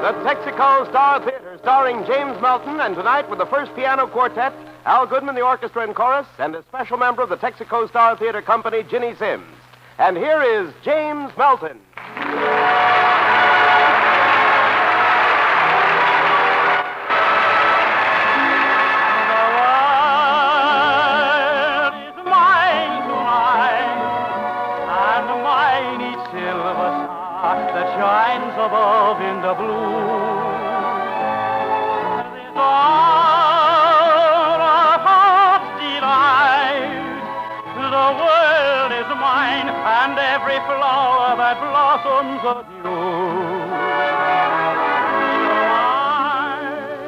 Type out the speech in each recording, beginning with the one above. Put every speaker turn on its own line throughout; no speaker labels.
The Texaco Star Theater, starring James Melton, and tonight with the first piano quartet, Al Goodman, the orchestra and chorus, and a special member of the Texaco Star Theater Company, GINNY SIMMS. And here is James Melton.
Shines above in the blue. This hour of heart's delight. The world is mine, and every flower that blossoms anew.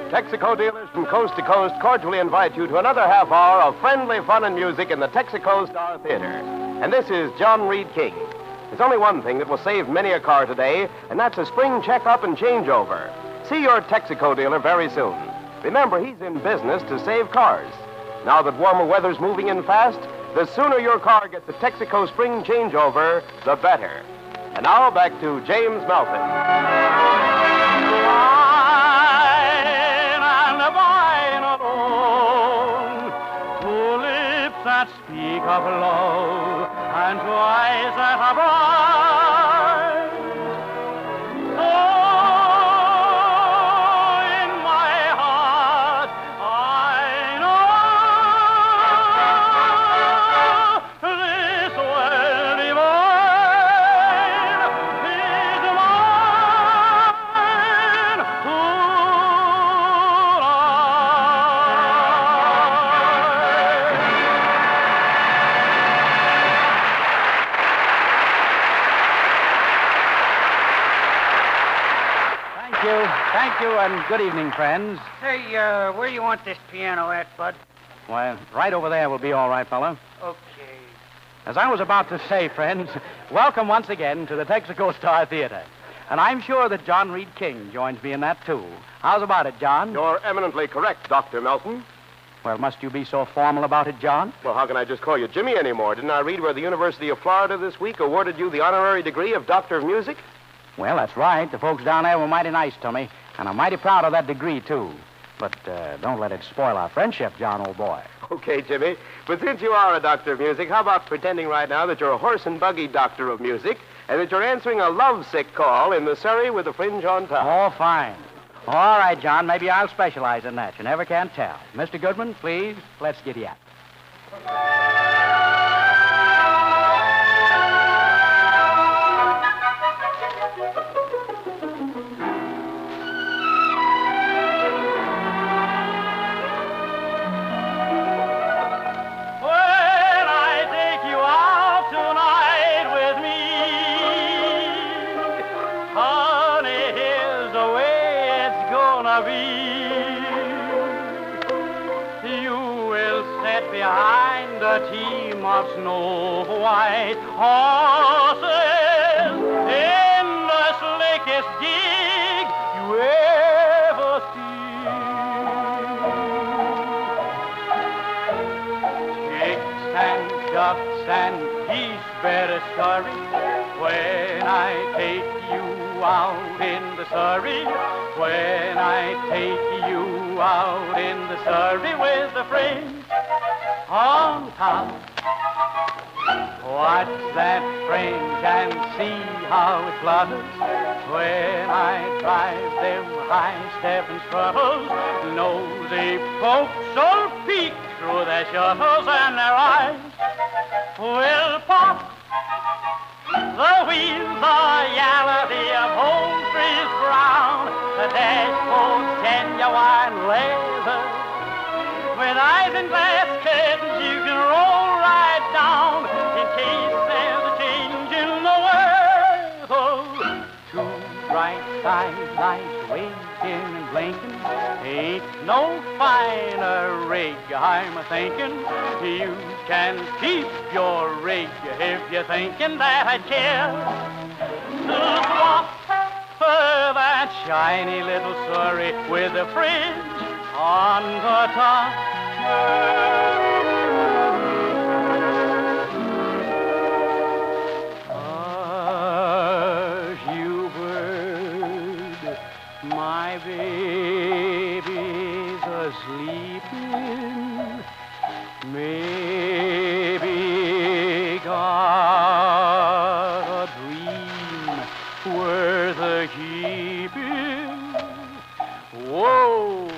Texaco dealers from coast to coast cordially invite you to another half hour of friendly fun and music in the Texaco Star Theater. And this is John Reed King. There's only one thing that will save many a car today, and that's a spring checkup and changeover. See your Texaco dealer very soon. Remember, he's in business to save cars. Now that warmer weather's moving in fast, the sooner your car gets a Texaco spring changeover, the better. And now back to James Melton.
Mine alone, two lips that speak of love, and two eyes that are bright. So in my heart I know this world divine is mine
Thank you, and good evening, friends.
Say, where do you want this piano at, Bud?
Well, right over there will be all right, fella.
Okay.
As I was about to say, friends, welcome once again to the Texaco Star Theater. And I'm sure that John Reed King joins me in that, too. How's about it, John?
You're eminently correct, Dr. Melton.
Well, must you be so formal about it, John?
Well, how can I just call you Jimmy anymore? Didn't I read where the University of Florida this week awarded you the honorary degree of Doctor of Music?
Well, that's right. The folks down there were mighty nice to me, and I'm mighty proud of that degree, too. But don't let it spoil our friendship, John, old boy.
Okay, Jimmy. But since you are a doctor of music, how about pretending right now that you're a horse and buggy doctor of music and that you're answering a lovesick call in the Surrey with a fringe on top?
Oh, fine. All right, John, maybe I'll specialize in that. You never can tell. Mr. Goodman, please, let's giddy up.
Behind a team of snow-white horses in the slickest gig you ever see. Chicks and ducks and geese-berry scurry when I take you out in the Surrey, when I take you out in the Surrey with a friend. On top, watch that fringe and see how it flutters when I drive them high-stepping struttles. Nosy folks will peek through their shutters and their eyes will pop. The wheels are yellow, the upholstery's brown, the dashboard's genuine leather. With eyes and glass curtains, you can roll right down in case there's a change in the weather. Two bright side lights winking and blinking, ain't no finer rig, I'm a-thinking. You can keep your rig if you're thinking that I'd care to swap for that shiny little Surrey with a fridge on the top. Hush, you bird, My baby's a-sleeping, maybe got a dream worth a-keeping. Whoa,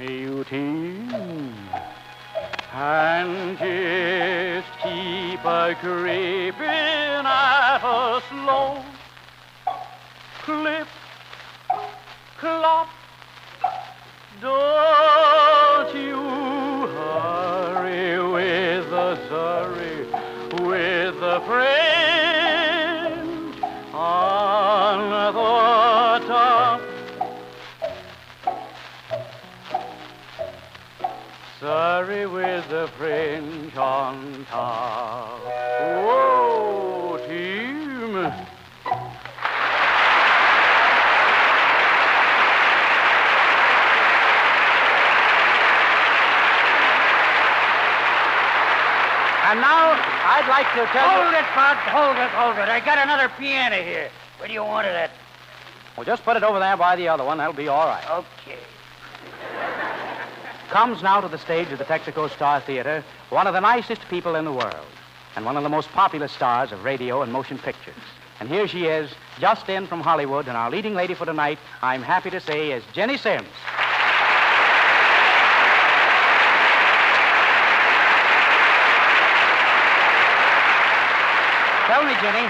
you team, and just keep a-creeping at a slow clip. Clop, don't you hurry with the surrey, with the French on the top. Surrey with the French on top. Whoa, team.
And now, I'd like to tell you...
Hold it, Bud. Hold it. I got another piano here. Where do you want it at?
Well, just put it over there by the other one. That'll be all right.
Okay.
Comes now to the stage of the Texaco Star Theater one of the nicest people in the world and one of the most popular stars of radio and motion pictures. And here she is, just in from Hollywood, and our leading lady for tonight, I'm happy to say, is GINNY SIMMS. Tell me, Ginny,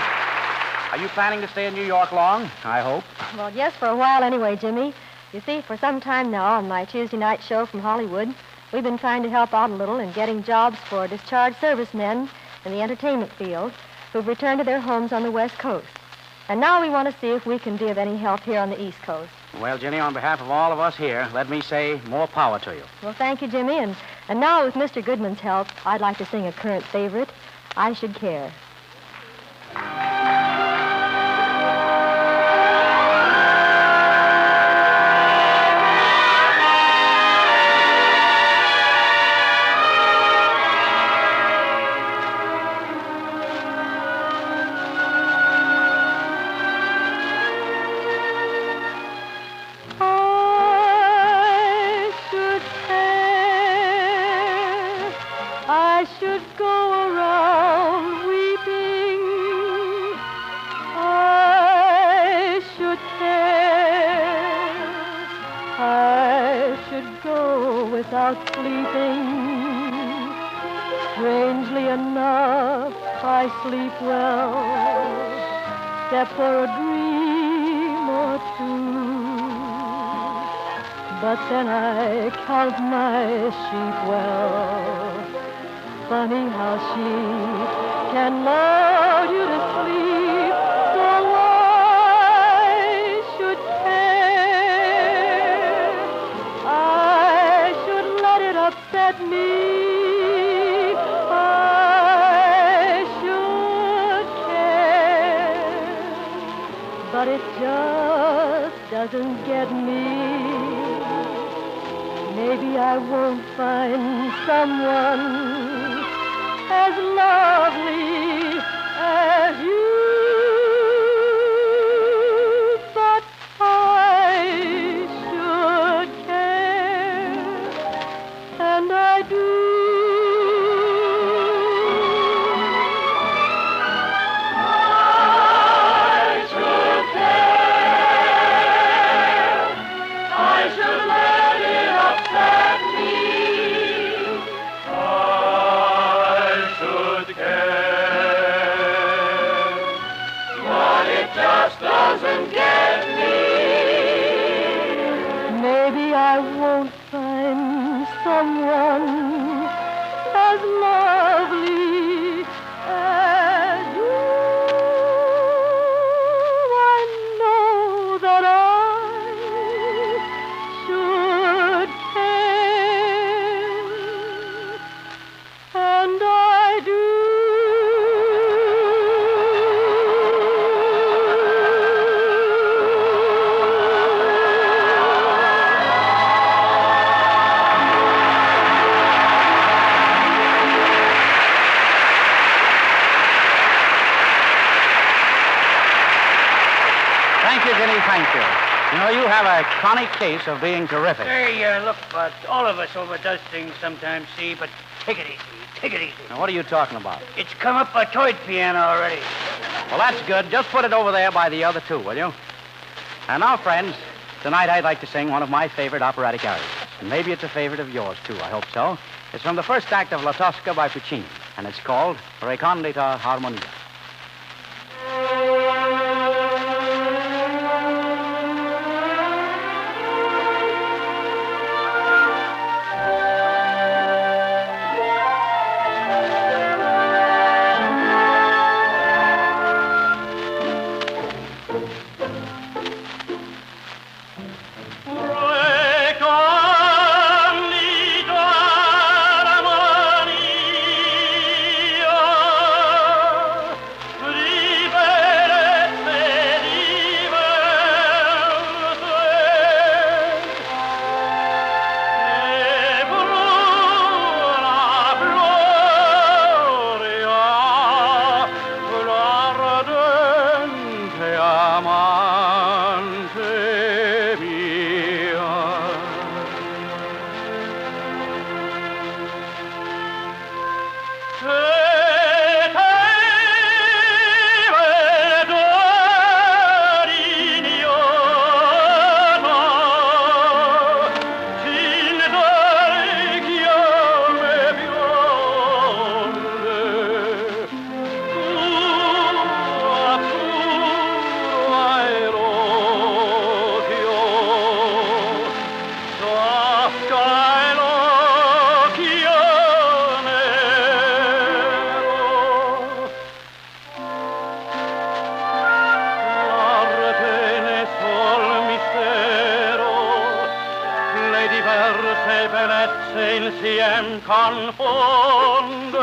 are you planning to stay in New York long, I hope?
Well, yes, for a while anyway, Jimmy. You see, for some time now on my Tuesday night show from Hollywood, we've been trying to help out a little in getting jobs for discharged servicemen in the entertainment field who've returned to their homes on the West Coast. And now we want to see if we can be of any help here on the East Coast.
Well, Ginny, on behalf of all of us here, let me say more power to you.
Well, thank you, Jimmy. And now, with Mr. Goodman's help, I'd like to sing a current favorite, I Should Care. I should go around weeping. I should care. I should go without sleeping. Strangely enough, I sleep well, except for a dream or two. But then I count my sheep well. Funny how she can lull you to sleep, so I should care. I should let it upset me. I should care, but it just doesn't get me. Maybe I won't find someone as lovely as you, but I should care, and I do. I should care. I should let it upset me. Just doesn't get me. Maybe I won't find someone as lovely as you. I know that I should care, and I do.
You know, you have a chronic case of being terrific.
Hey, look, Bud, all of us overdoes things sometimes, see, but take it easy. Take it easy.
Now, what are you talking about?
It's come up a toy piano already.
Well, that's good. Just put it over there by the other two, will you? And now, friends, tonight I'd like to sing one of my favorite operatic arias. And maybe it's a favorite of yours, too. I hope so. It's from the first act of La Tosca by Puccini, and it's called Recondita Harmonia.
Insieme confonde,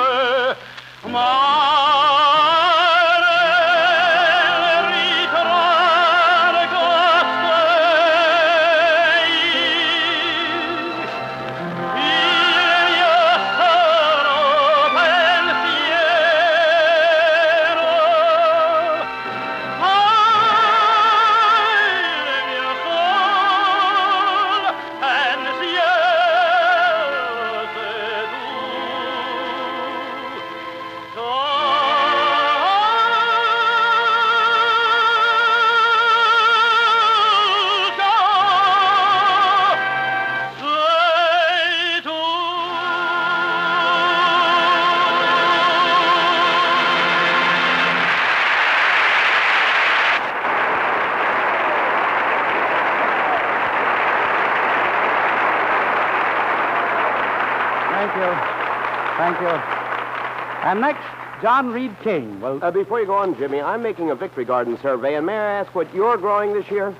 Thank you. And next, John Reed King will...
Before you go on, Jimmy, I'm making a victory garden survey, and may I ask what you're growing this year?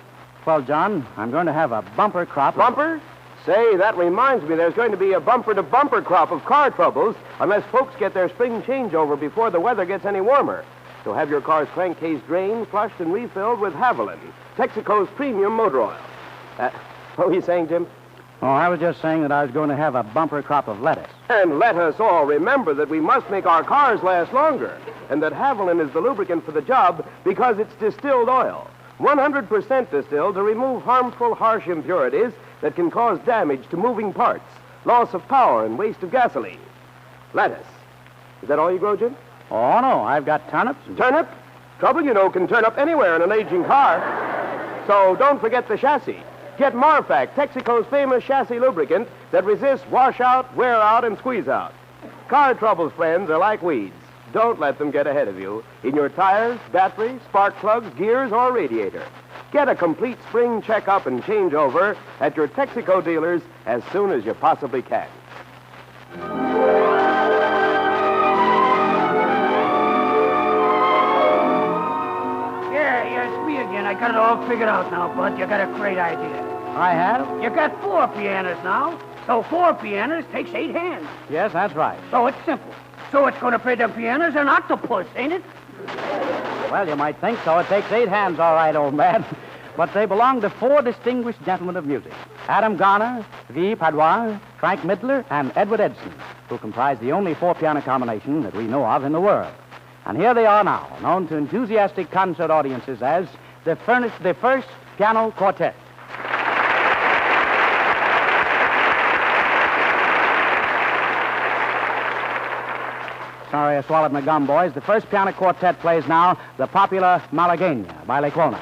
Well, John, I'm going to have a bumper crop.
Bumper? Say, that reminds me, there's going to be a bumper-to-bumper crop of car troubles unless folks get their spring changeover before the weather gets any warmer. So have your car's crankcase drained, flushed, and refilled with Haviland, Texaco's premium motor oil. What were you saying, Jim?
Oh, I was just saying that I was going to have a bumper crop of lettuce.
And let us all remember that we must make our cars last longer, and that Haviland is the lubricant for the job because it's distilled oil. 100% distilled to remove harmful, harsh impurities that can cause damage to moving parts, loss of power, and waste of gasoline. Lettuce. Is that all you grow, Jim?
Oh, no, I've got turnips.
Turnip? Trouble, you know, can turn up anywhere in an aging car. So don't forget the chassis. Get Marfac, Texaco's famous chassis lubricant that resists washout, wear out, and squeeze out. Car troubles, friends, are like weeds. Don't let them get ahead of you in your tires, batteries, spark plugs, gears, or radiator. Get a complete spring checkup and changeover at your Texaco dealers as soon as you possibly can.
Yeah, it's me again. I got it all figured out now, Bud. You got a great idea.
I have?
You got 4 pianos now. So 4 pianos takes 8 hands.
Yes, that's right.
So it's simple. So it's going to play them pianos an octopus, ain't it?
Well, you might think so. It takes 8 hands, all right, old man. But they belong to 4 distinguished gentlemen of music. Adam Garner, V. Padois, Frank Midler, and Edward Edson, who comprise the only 4-piano combination that we know of in the world. And here they are now, known to enthusiastic concert audiences as the first Piano Quartet. Sorry, I swallowed my gum, boys. The first piano quartet plays now the popular Malagueña by Lecuona.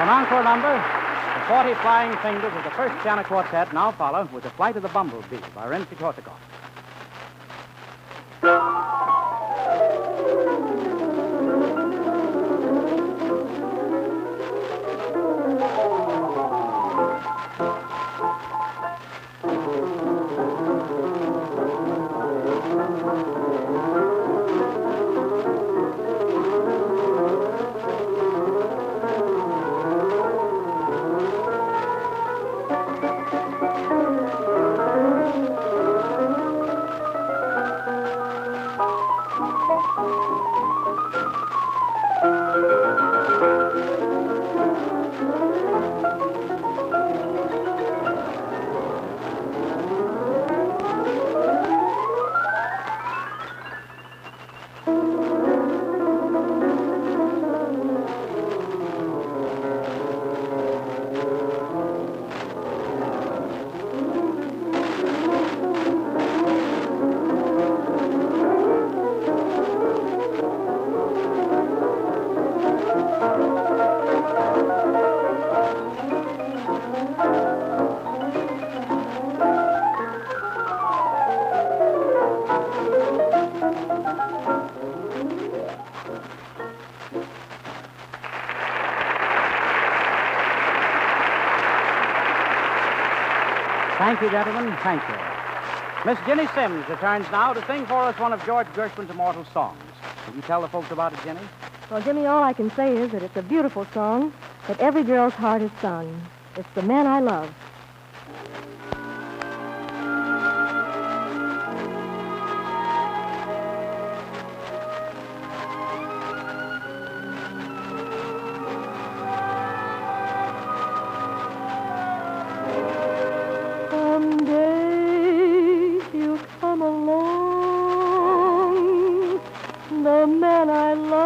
An encore number, the 40 Flying Fingers of the first piano quartet now follow with the Flight of the Bumblebee by Rimsky-Korsakov. Thank you, gentlemen. Thank you. Miss Ginny Simms returns now to sing for us one of George Gershwin's immortal songs. Can you tell the folks about it, Ginny?
Well, Jimmy, all I can say is that it's a beautiful song, that every girl's heart has sung. It's The Man I Love.
Someday he'll come along, the man I love,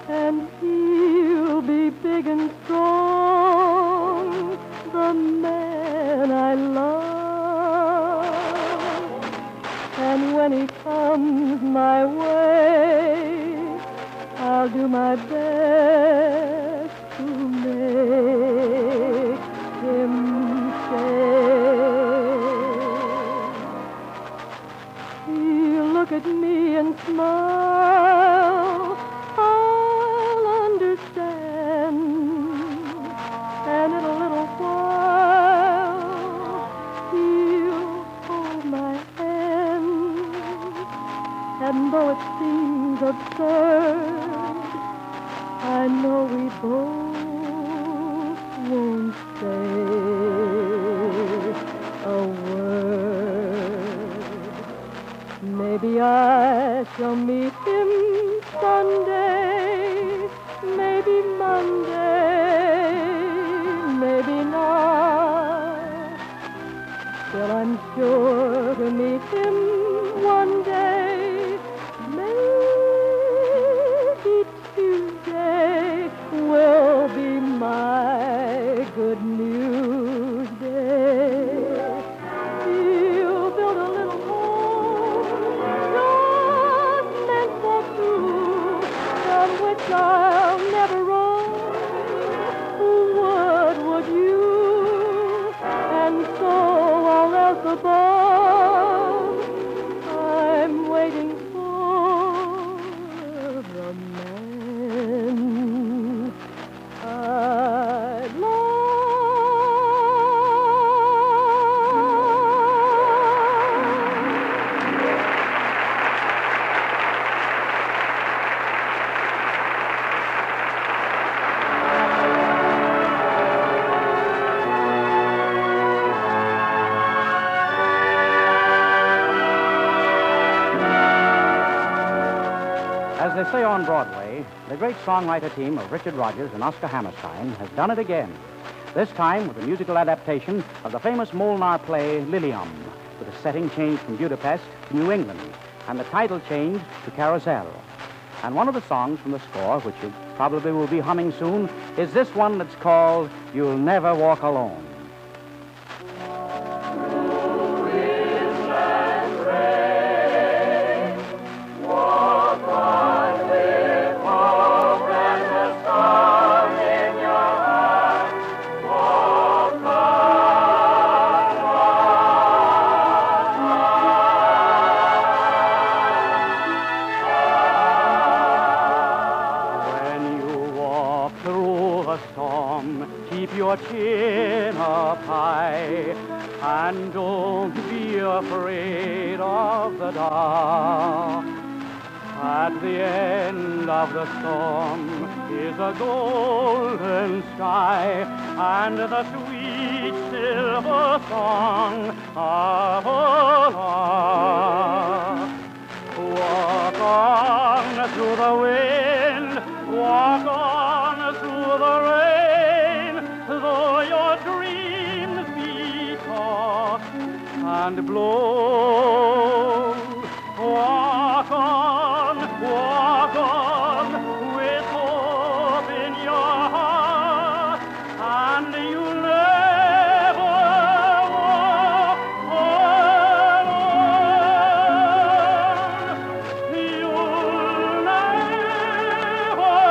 and he'll be big and strong, the man I love. And when he comes my way, I'll do my best to make him stay. He'll look at me and smile, I'll understand, and in a little while he'll hold my hand. And though it seems absurd, I know we both won't say a word. Maybe I shall meet him Sunday, maybe Monday, maybe not. Still, I'm sure to meet him one day, maybe Tuesday will be my good news day. He'll build a little home just meant for two, from which I'll never roam. Would you? And so all else above, I'm waiting for the man I love.
As they say on Broadway, the great songwriter team of Richard Rodgers and Oscar Hammerstein has done it again. This time with a musical adaptation of the famous Molnar play Lilium, with a setting changed from Budapest to New England, and the title changed to Carousel. And one of the songs from the score, which you probably will be humming soon, is this one that's called You'll Never Walk Alone. Keep your chin up high, and don't be afraid of the dark. At the end of the storm is a golden sky, and the sweet silver song of a lark. Walk on through the wind, walk on through the rain, though your dreams be tossed and blown. Walk on, with hope in your heart, and you'll never walk alone. You'll never walk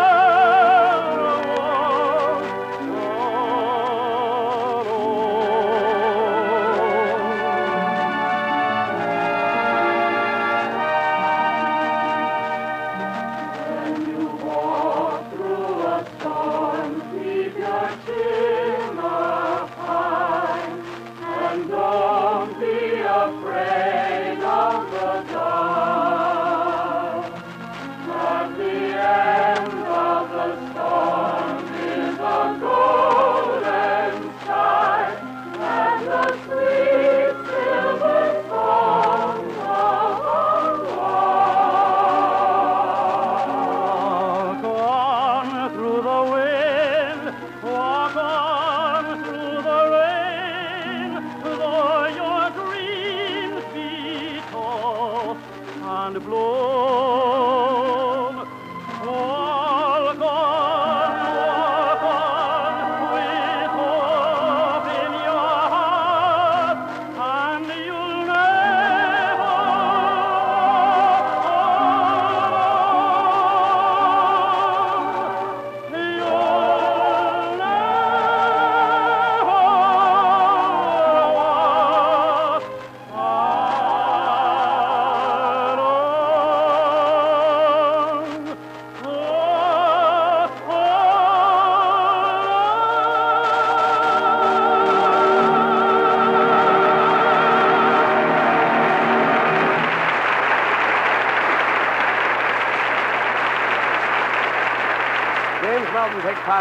At the end of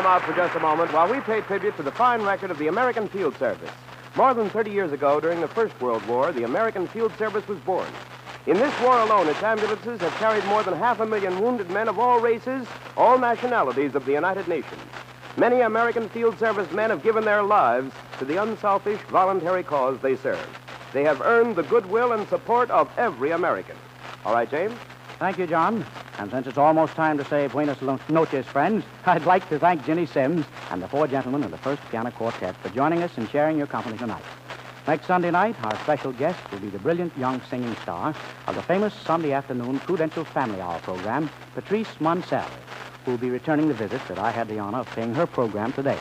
time out for just a moment while we pay tribute to the fine record of the American Field Service. More than 30 years ago, during the First World War, the American Field Service was born. In this war alone, its ambulances have carried more than 500,000 wounded men of all races, all nationalities of the United Nations. Many American Field Service men have given their lives to the unselfish, voluntary cause they serve. They have earned the goodwill and support of every American. All right, James?
Thank you, John. And since it's almost time to say Buenos noches, friends, I'd like to thank Ginny SIMMS and the four gentlemen of the First Piano Quartet for joining us and sharing your company tonight. Next Sunday night, our special guest will be the brilliant young singing star of the famous Sunday afternoon Prudential Family Hour program, Patrice Munsell, who will be returning the visit that I had the honor of paying her program today.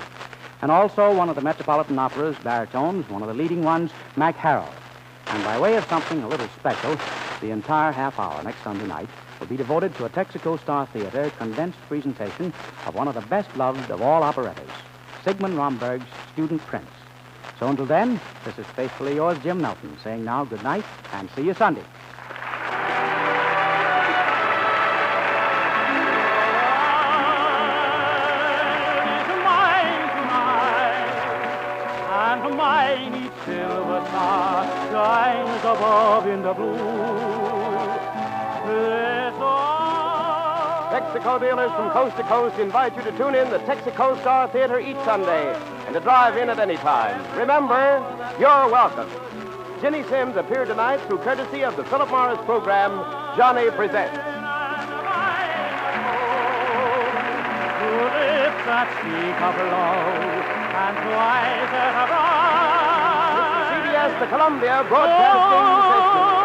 And also one of the Metropolitan Opera's baritones, one of the leading ones, Mac Harrell. And by way of something a little special, the entire half hour next Sunday night will be devoted to a Texaco Star Theater condensed presentation of one of the best-loved of all operettas, Sigmund Romberg's Student Prince. So until then, this is faithfully yours, Jim Melton, saying now good night and see you Sunday.
Mine each silver star shines above in the blue.
Texaco dealers from coast to coast invite you to tune in the Texaco Star Theater each Sunday and to drive in at any time. Remember, you're welcome. Ginny SIMMS appeared tonight through courtesy of the Philip Morris program, Johnny Presents.
That speak of love and twice at
CBS, the Columbia Broadcasting System.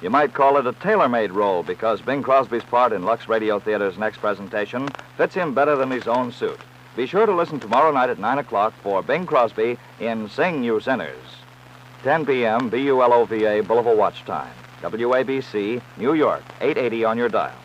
You might call it a tailor-made role because Bing Crosby's part in Lux Radio Theater's next presentation fits him better than his own suit. Be sure to listen tomorrow night at 9 o'clock for Bing Crosby in Sing You Sinners. 10 p.m. BULOVA Boulevard Watch Time. WABC, New York, 880 on your dial.